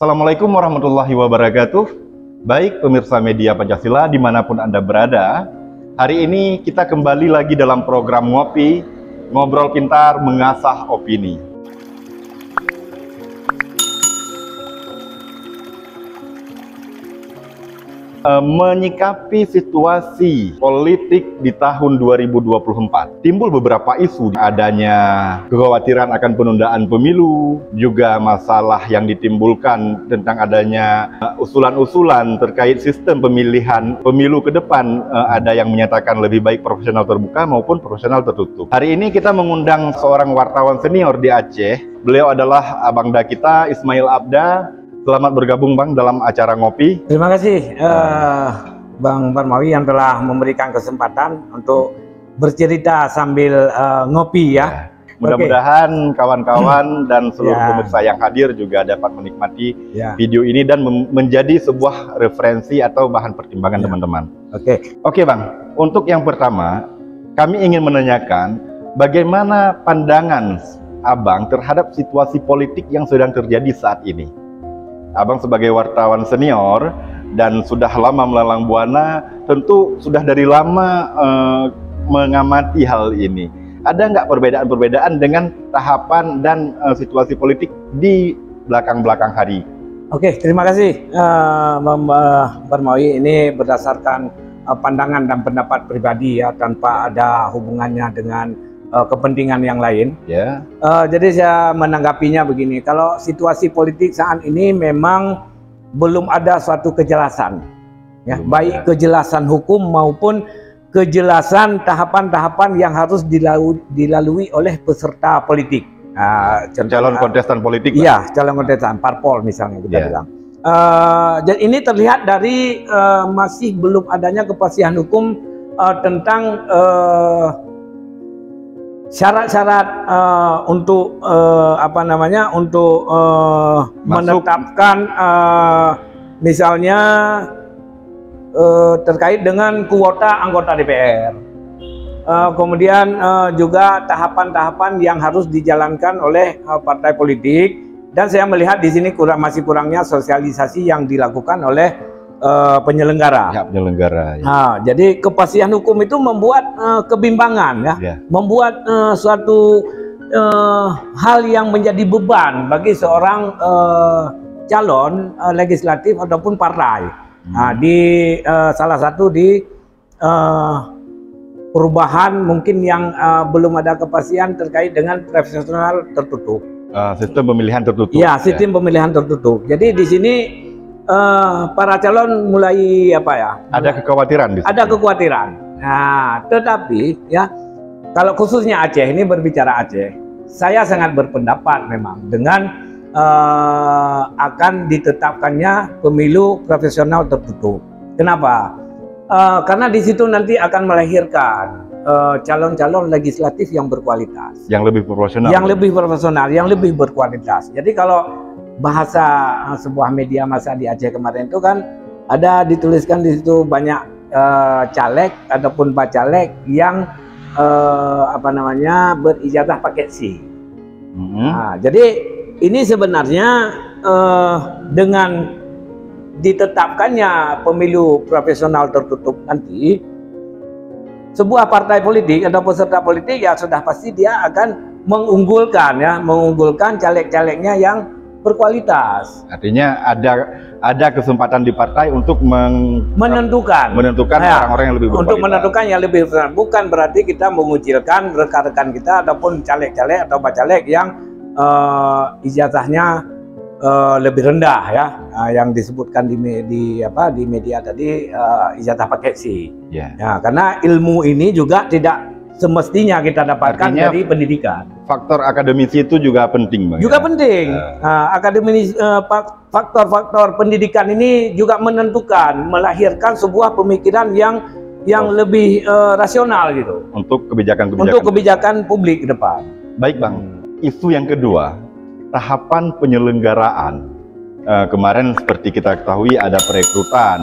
Assalamualaikum warahmatullahi wabarakatuh. Baik pemirsa media Pancasila dimanapun Anda berada, hari ini kita kembali lagi dalam program Ngopi, Ngobrol Pintar Mengasah Opini. Menyikapi situasi politik di tahun 2024, timbul beberapa isu, adanya kekhawatiran akan penundaan pemilu, juga masalah yang ditimbulkan tentang adanya usulan-usulan terkait sistem pemilihan pemilu ke depan, ada yang menyatakan lebih baik profesional terbuka maupun profesional tertutup. Hari ini kita mengundang seorang wartawan senior di Aceh. Beliau adalah Abang Da kita, Ismail Abda. Selamat bergabung Bang dalam acara Ngopi. Terima kasih Bang Parmawi yang telah memberikan kesempatan untuk bercerita sambil ngopi ya. Mudah-mudahan kawan-kawan dan seluruh pemirsa yang hadir juga dapat menikmati video ini dan menjadi sebuah referensi atau bahan pertimbangan teman-teman. Oke Bang, untuk yang pertama kami ingin menanyakan bagaimana pandangan Abang terhadap situasi politik yang sedang terjadi saat ini. Abang sebagai wartawan senior dan sudah lama melalang buana, tentu sudah dari lama mengamati hal ini. Ada nggak perbedaan-perbedaan dengan tahapan dan situasi politik di belakang-belakang hari? Oke, terima kasih Bang Parmawi. Ini berdasarkan pandangan dan pendapat pribadi ya, tanpa ada hubungannya dengan kepentingan yang lain. Jadi saya menanggapinya begini, kalau situasi politik saat ini memang belum ada suatu kejelasan, ya, baik kejelasan hukum maupun kejelasan tahapan-tahapan yang harus dilalui oleh peserta politik. Calon kontestan politik. Iya, calon kontestan parpol misalnya kita bilang. Dan ini terlihat dari masih belum adanya kepastian hukum tentang syarat-syarat untuk menetapkan misalnya terkait dengan kuota anggota DPR, kemudian juga tahapan-tahapan yang harus dijalankan oleh partai politik, dan saya melihat di sini masih kurangnya sosialisasi yang dilakukan oleh penyelenggara. Nah, jadi kepastian hukum itu membuat kebimbangan ya, membuat suatu hal yang menjadi beban bagi seorang calon legislatif ataupun partai. Nah, di salah satu di perubahan mungkin yang belum ada kepastian terkait dengan profesional tertutup. Sistem pemilihan tertutup. Ya, sistem pemilihan tertutup. Jadi di sini para calon mulai ada kekhawatiran di situ. Ada kekhawatiran. Nah, tetapi ya kalau khususnya Aceh, ini berbicara Aceh, saya sangat berpendapat memang dengan akan ditetapkannya pemilu profesional tertutup. Kenapa? Karena di situ nanti akan melahirkan calon-calon legislatif yang berkualitas, yang lebih profesional, yang lebih berkualitas. Jadi kalau bahasa sebuah media massa di Aceh kemarin itu kan ada dituliskan di situ banyak caleg ataupun bacalek yang berijazah paket C. Nah, jadi ini sebenarnya dengan ditetapkannya pemilu profesional tertutup nanti, sebuah partai politik atau peserta politik ya sudah pasti dia akan mengunggulkan caleg-calegnya yang berkualitas. Artinya ada kesempatan di partai untuk menentukan orang-orang yang lebih berkualitas. Untuk menentukan yang lebih besar. Bukan berarti kita mengucilkan rekan-rekan kita ataupun caleg-caleg atau bacalek yang ijazahnya lebih rendah ya, yang disebutkan di media tadi ijazah paket C. Ya, karena ilmu ini juga tidak semestinya kita dapatkan dari pendidikan. Faktor akademisi itu juga penting, Bang. Juga penting. Faktor-faktor pendidikan ini juga menentukan, melahirkan sebuah pemikiran yang lebih rasional gitu. Untuk kebijakan publik ke depan. Baik, Bang. Isu yang kedua, tahapan penyelenggaraan. Kemarin seperti kita ketahui ada perekrutan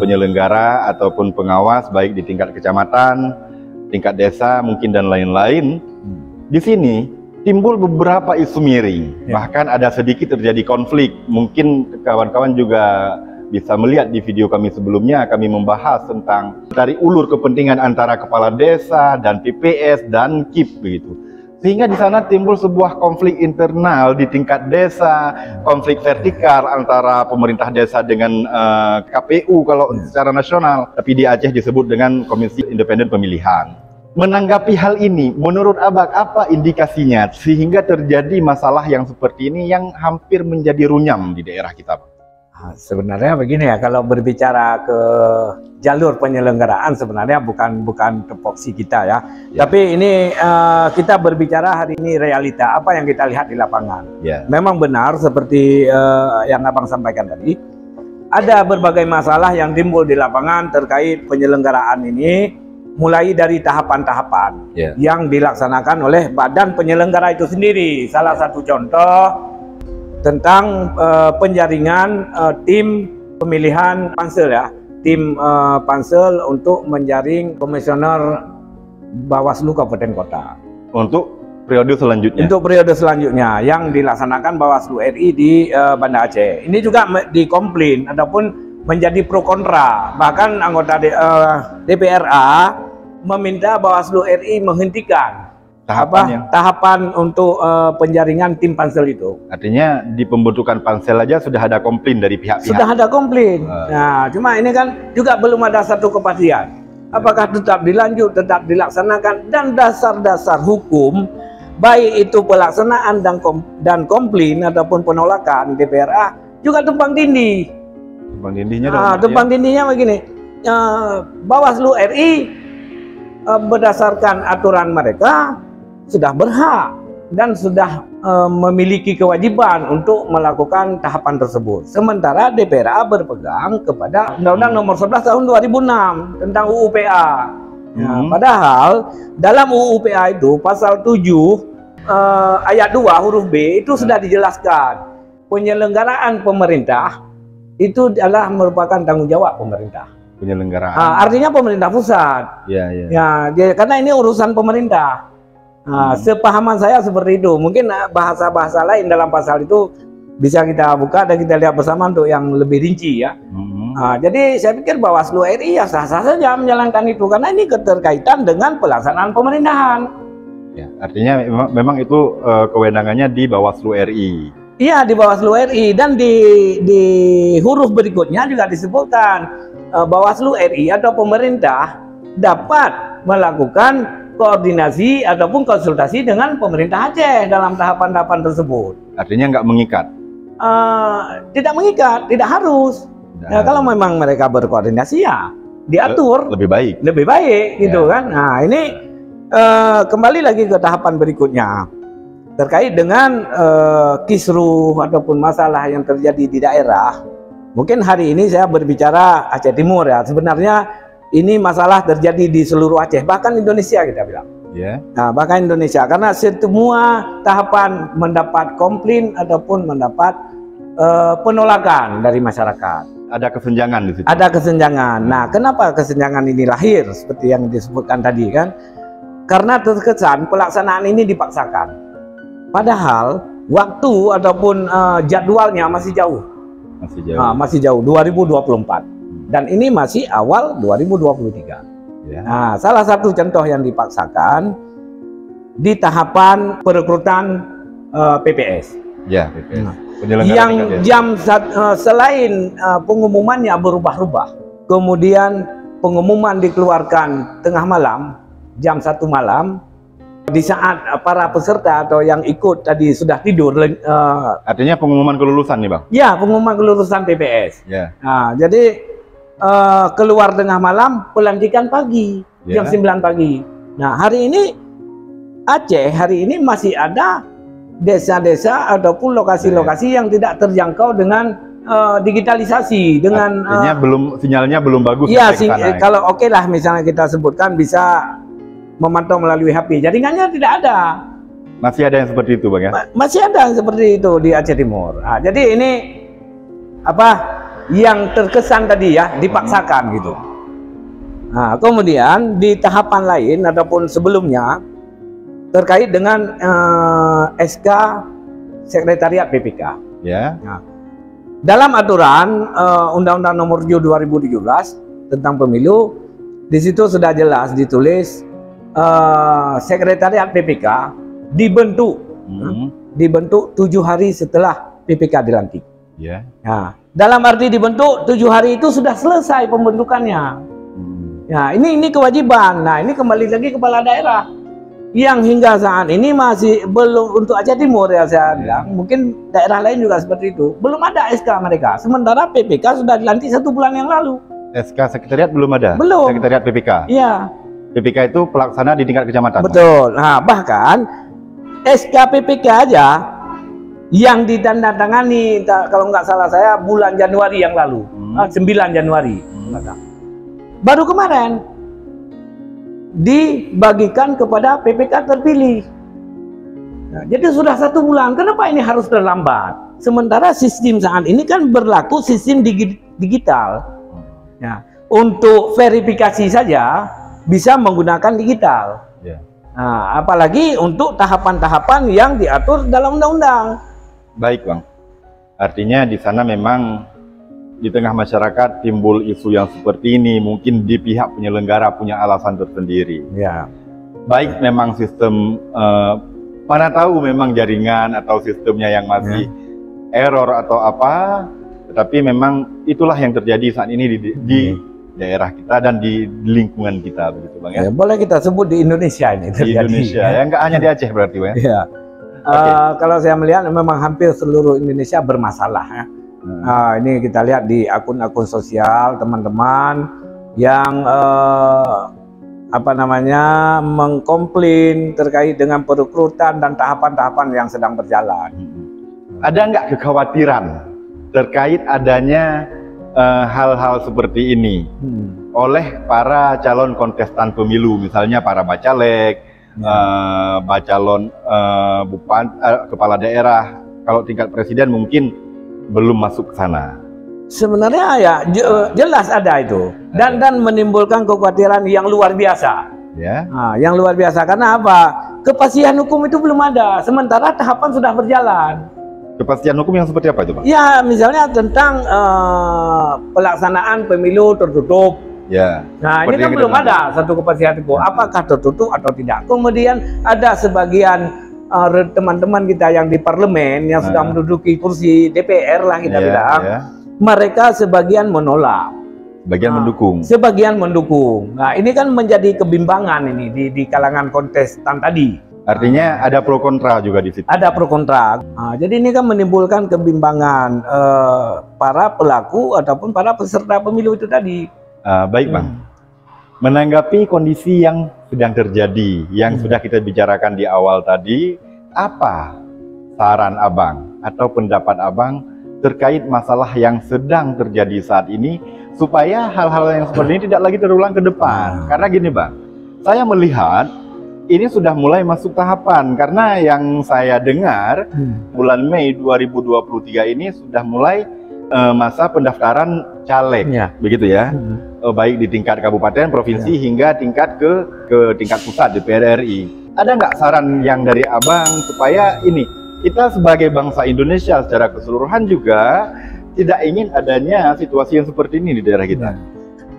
penyelenggara ataupun pengawas baik di tingkat kecamatan, tingkat desa mungkin dan lain-lain. Di sini timbul beberapa isu miring, bahkan ada sedikit terjadi konflik. Mungkin kawan-kawan juga bisa melihat di video kami sebelumnya, kami membahas tentang dari ulur kepentingan antara kepala desa dan PPS dan KIP begitu. Sehingga di sana timbul sebuah konflik internal di tingkat desa, konflik vertikal antara pemerintah desa dengan KPU kalau secara nasional, tapi di Aceh disebut dengan Komisi Independen Pemilihan. Menanggapi hal ini, menurut Abang apa indikasinya sehingga terjadi masalah yang seperti ini yang hampir menjadi runyam di daerah kita? Sebenarnya begini ya, kalau berbicara ke jalur penyelenggaraan sebenarnya bukan tupoksi kita ya. Tapi ini kita berbicara hari ini realita apa yang kita lihat di lapangan. Memang benar seperti yang Abang sampaikan tadi, ada berbagai masalah yang timbul di lapangan terkait penyelenggaraan ini, mulai dari tahapan-tahapan yang dilaksanakan oleh badan penyelenggara itu sendiri. Salah satu contoh tentang penjaringan tim pemilihan pansel ya, tim pansel untuk menjaring komisioner Bawaslu Kabupaten Kota untuk periode selanjutnya. Untuk periode selanjutnya yang dilaksanakan Bawaslu RI di Banda Aceh. Ini juga dikomplain ataupun menjadi pro kontra. Bahkan anggota DPRA meminta Bawaslu RI menghentikan tahapan untuk penjaringan tim pansel itu. Artinya di pembentukan pansel aja sudah ada komplain dari pihak-pihak. Sudah ada komplain. Nah, cuma ini kan juga belum ada satu kepastian. Apakah tetap dilanjut, tetap dilaksanakan, dan dasar-dasar hukum baik itu pelaksanaan dan komplain ataupun penolakan DPRA juga tumpang tindih. Tumpang tindihnya tumpang tindihnya begini. Bawaslu RI berdasarkan aturan mereka sudah berhak dan sudah memiliki kewajiban untuk melakukan tahapan tersebut. Sementara DPRA berpegang kepada Undang-Undang Nomor 11 Tahun 2006 tentang UU PA. Padahal dalam UU PA itu pasal 7 ayat 2 huruf B itu sudah dijelaskan penyelenggaraan pemerintah itu adalah merupakan tanggung jawab pemerintah. Penyelenggaraan. Artinya pemerintah pusat. Karena ini urusan pemerintah. Sepahaman saya seperti itu. Mungkin bahasa-bahasa lain dalam pasal itu bisa kita buka dan kita lihat bersama untuk yang lebih rinci ya. Jadi saya pikir Bawaslu RI ya sah-sah saja menjalankan itu karena ini keterkaitan dengan pelaksanaan pemerintahan. Ya, artinya memang itu kewenangannya di Bawaslu RI. Iya, di Bawaslu RI, dan di huruf berikutnya juga disebutkan Bawaslu RI atau pemerintah dapat melakukan koordinasi ataupun konsultasi dengan pemerintah Aceh dalam tahapan-tahapan tersebut. Artinya nggak mengikat? Tidak mengikat, tidak harus. Kalau memang mereka berkoordinasi ya diatur. Lebih baik gitu kan. Nah ini kembali lagi ke tahapan berikutnya terkait dengan kisruh ataupun masalah yang terjadi di daerah. Mungkin hari ini saya berbicara Aceh Timur ya. Sebenarnya ini masalah terjadi di seluruh Aceh, bahkan Indonesia kita bilang. Nah, bahkan Indonesia, karena semua tahapan mendapat komplain ataupun mendapat penolakan dari masyarakat. Ada kesenjangan di situ. Ada kesenjangan. Nah, kenapa kesenjangan ini lahir seperti yang disebutkan tadi kan? Karena terkesan pelaksanaan ini dipaksakan. Padahal waktu ataupun jadwalnya masih jauh. Masih jauh 2024. Dan ini masih awal 2023. Nah, salah satu contoh yang dipaksakan di tahapan perekrutan PPS. PPS. Yang jam selain pengumumannya berubah-ubah, kemudian pengumuman dikeluarkan tengah malam, jam 1 malam, di saat para peserta atau yang ikut tadi sudah tidur. Artinya pengumuman kelulusan nih Bang? Ya, pengumuman kelulusan PPS. Nah, jadi keluar tengah malam, pelantikan pagi, jam 9 pagi. Nah, hari ini Aceh hari ini masih ada desa-desa ataupun lokasi-lokasi yang tidak terjangkau dengan digitalisasi, dengan artinya sinyalnya belum bagus. Iya, kalau oke lah misalnya kita sebutkan bisa memantau melalui HP, jaringannya tidak ada. Masih ada yang seperti itu Bang ya? Masih ada yang seperti itu di Aceh Timur. Nah, jadi ini apa yang terkesan tadi ya, dipaksakan gitu. Nah, kemudian di tahapan lain ataupun sebelumnya terkait dengan SK Sekretariat PPK. Ya. Nah, dalam aturan Undang-Undang Nomor 7 2017 tentang pemilu, di situ sudah jelas ditulis Sekretariat PPK dibentuk dibentuk 7 hari setelah PPK dilantik. Ya. Nah, dalam arti dibentuk 7 hari itu sudah selesai pembentukannya. Ya, ini kewajiban. Nah, ini kembali lagi kepala daerah yang hingga saat ini masih belum, untuk Aceh Timur ya saya bilang, mungkin daerah lain juga seperti itu, belum ada SK mereka. Sementara PPK sudah dilantik 1 bulan yang lalu. SK Sekretariat belum ada? Belum. Sekretariat PPK? Iya. PPK itu pelaksana di tingkat kecamatan? Betul. Nah, bahkan SK PPK aja yang ditandatangani, kalau nggak salah saya, bulan Januari yang lalu, 9 Januari. Baru kemarin dibagikan kepada PPK terpilih. Nah, jadi sudah 1 bulan. Kenapa ini harus terlambat? Sementara sistem saat ini kan berlaku sistem digital. Ya, untuk verifikasi saja bisa menggunakan digital. Nah, apalagi untuk tahapan-tahapan yang diatur dalam undang-undang. Baik, Bang. Artinya di sana memang di tengah masyarakat timbul isu yang seperti ini, mungkin di pihak penyelenggara punya alasan tersendiri. Ya. Baik memang sistem, mana tahu memang jaringan atau sistemnya yang masih error atau apa, tetapi memang itulah yang terjadi saat ini di daerah kita dan di lingkungan kita, begitu Bang ya. Boleh kita sebut di Indonesia ini terjadi. Di Indonesia, ya nggak hanya di Aceh berarti Bang. Ya. Kalau saya melihat memang hampir seluruh Indonesia bermasalah ya. Ini kita lihat di akun-akun sosial teman-teman yang mengkomplain terkait dengan perekrutan dan tahapan-tahapan yang sedang berjalan. Ada nggak kekhawatiran terkait adanya hal-hal seperti ini oleh para calon kontestan pemilu, misalnya para bacalek, bacalon kepala daerah, kalau tingkat presiden mungkin belum masuk ke sana. Sebenarnya ya jelas ada itu dan menimbulkan kekhawatiran yang luar biasa. Ya. Nah, yang luar biasa karena apa? Kepastian hukum itu belum ada, sementara tahapan sudah berjalan. Kepastian hukum yang seperti apa itu, Pak? Ya, misalnya tentang pelaksanaan pemilu tertutup. Ya. Nah, ini kan belum ada satu kepastian hukum. Apakah tertutup atau tidak? Kemudian ada sebagian teman-teman kita yang di parlemen yang sudah menduduki kursi DPR lah kita bilang, mereka sebagian menolak, sebagian mendukung. Nah, ini kan menjadi kebimbangan ini di kalangan kontestan tadi. Artinya ada pro kontra juga di situ. Ada pro kontra. Nah, jadi ini kan menimbulkan kebimbangan para pelaku ataupun para peserta pemilu itu tadi. Baik Bang. Menanggapi kondisi yang sedang terjadi, yang sudah kita bicarakan di awal tadi, apa saran Abang atau pendapat Abang terkait masalah yang sedang terjadi saat ini, supaya hal-hal yang seperti ini tidak lagi terulang ke depan? Karena gini Bang, saya melihat ini sudah mulai masuk tahapan, karena yang saya dengar bulan Mei 2023 ini sudah mulai masa pendaftaran caleg, begitu ya, baik di tingkat kabupaten, provinsi hingga tingkat ke tingkat pusat DPR RI. Ada nggak saran yang dari Abang supaya ini kita sebagai bangsa Indonesia secara keseluruhan juga tidak ingin adanya situasi yang seperti ini di daerah kita?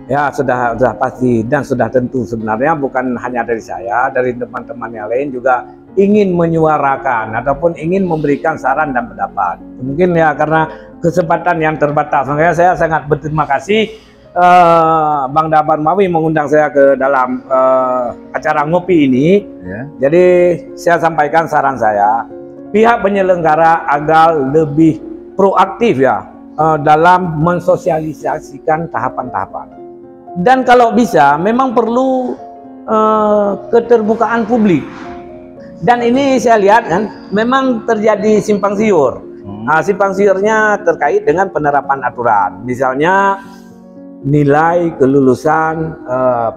Ya, sudah pasti dan sudah tentu, sebenarnya bukan hanya dari saya, dari teman-teman yang lain juga ingin menyuarakan ataupun ingin memberikan saran dan pendapat. Mungkin ya karena kesempatan yang terbatas, makanya saya sangat berterima kasih Bang Dabar Mawi mengundang saya ke dalam acara ngopi ini. Jadi saya sampaikan saran saya, pihak penyelenggara agar lebih proaktif ya dalam mensosialisasikan tahapan-tahapan. Dan kalau bisa memang perlu keterbukaan publik. Dan ini saya lihat kan memang terjadi simpang siur. Simpang siurnya terkait dengan penerapan aturan. Misalnya nilai kelulusan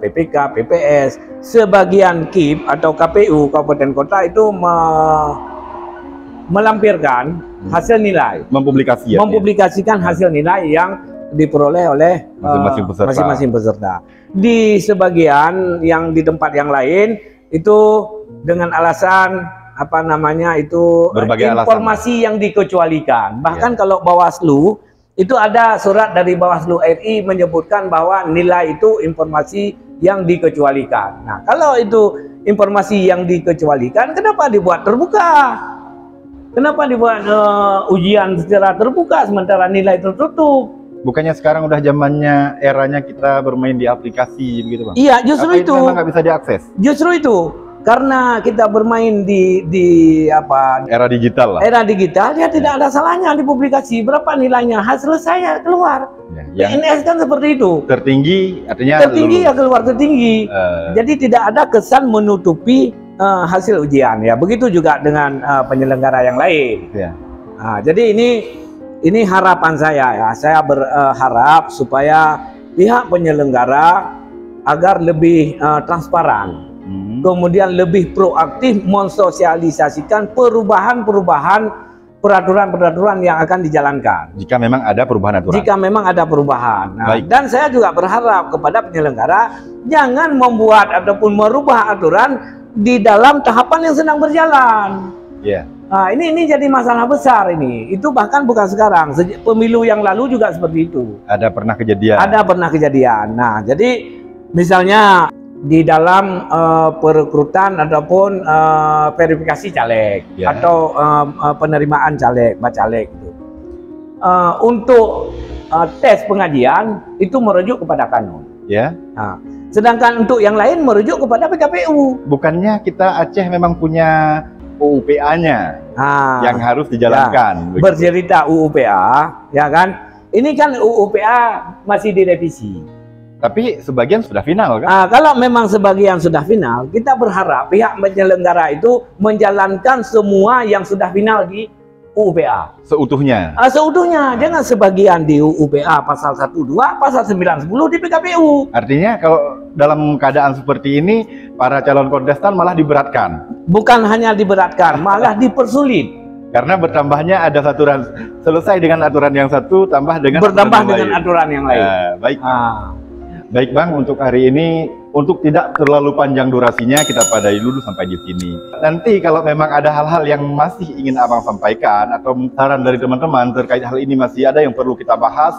PPK, PPS, sebagian KIP atau KPU Kabupaten Kota itu melampirkan hasil nilai, mempublikasikan hasil nilai yang diperoleh oleh masing-masing peserta. Di sebagian yang di tempat yang lain itu dengan alasan apa namanya itu berbagai informasi yang dikecualikan. Bahkan kalau Bawaslu itu ada surat dari Bawaslu RI menyebutkan bahwa nilai itu informasi yang dikecualikan. Nah, kalau itu informasi yang dikecualikan, kenapa dibuat terbuka? Kenapa dibuat ujian secara terbuka sementara nilai tertutup? Bukannya sekarang udah zamannya, eranya kita bermain di aplikasi begitu Bang? Iya, justru itu. Memang nggak bisa diakses? Justru itu. Karena kita bermain di apa? Era digital lah. Era digital, ya tidak ada salahnya dipublikasi. Berapa nilainya? Hasil saya keluar. Ya, PNS kan seperti itu. Tertinggi, artinya tertinggi ya keluar tertinggi. Jadi tidak ada kesan menutupi hasil ujian ya. Begitu juga dengan penyelenggara yang lain. Ya. Nah, jadi ini harapan saya ya. Saya berharap supaya pihak penyelenggara agar lebih transparan. Kemudian lebih proaktif mensosialisasikan perubahan-perubahan peraturan-peraturan yang akan dijalankan. Jika memang ada perubahan aturan. Jika memang ada perubahan. Nah, dan saya juga berharap kepada penyelenggara jangan membuat ataupun merubah aturan di dalam tahapan yang sedang berjalan. Yeah. Nah, ini jadi masalah besar ini. Itu bahkan bukan sekarang. Pemilu yang lalu juga seperti itu. Ada pernah kejadian. Ada pernah kejadian. Nah, jadi misalnya di dalam perekrutan ataupun verifikasi caleg atau penerimaan caleg, bacalek itu. Untuk tes pengajian itu merujuk kepada kanun. Ya. Nah, sedangkan untuk yang lain merujuk kepada PKPU. Bukannya kita Aceh memang punya UUPA-nya yang harus dijalankan. Ya, bercerita UUPA, ya kan? Ini kan UUPA masih direvisi. Tapi sebagian sudah final kan? Kalau memang sebagian sudah final, kita berharap pihak penyelenggara itu menjalankan semua yang sudah final di UUPA. Seutuhnya? Seutuhnya, jangan sebagian di UUPA pasal 1, 2, pasal 9, 10 di PKPU. Artinya kalau dalam keadaan seperti ini, para calon kontestan malah diberatkan? Bukan hanya diberatkan, malah dipersulit. Karena bertambahnya ada aturan, selesai dengan aturan yang satu, tambah dengan aturan yang lain. Baik. Baik Bang, untuk hari ini, untuk tidak terlalu panjang durasinya, kita padai dulu sampai di sini. Nanti kalau memang ada hal-hal yang masih ingin Abang sampaikan, atau saran dari teman-teman terkait hal ini masih ada yang perlu kita bahas,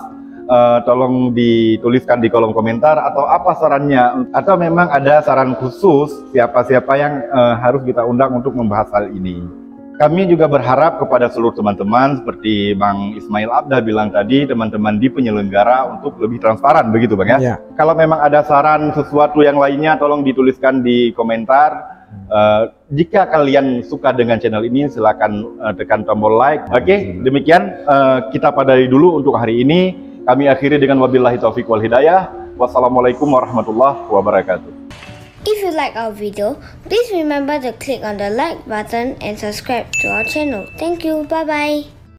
tolong dituliskan di kolom komentar, atau apa sarannya, atau memang ada saran khusus siapa-siapa yang harus kita undang untuk membahas hal ini. Kami juga berharap kepada seluruh teman-teman seperti Bang Ismail Abdah bilang tadi, teman-teman di penyelenggara untuk lebih transparan, begitu Bang ya? Ya. Kalau memang ada saran sesuatu yang lainnya, tolong dituliskan di komentar. Jika kalian suka dengan channel ini, silakan tekan tombol like. Oke, demikian kita padai dulu untuk hari ini. Kami akhiri dengan wabillahi taufiq wal hidayah. Wassalamualaikum warahmatullahi wabarakatuh. If you like our video, please remember to click on the like button and subscribe to our channel. Thank you. Bye bye.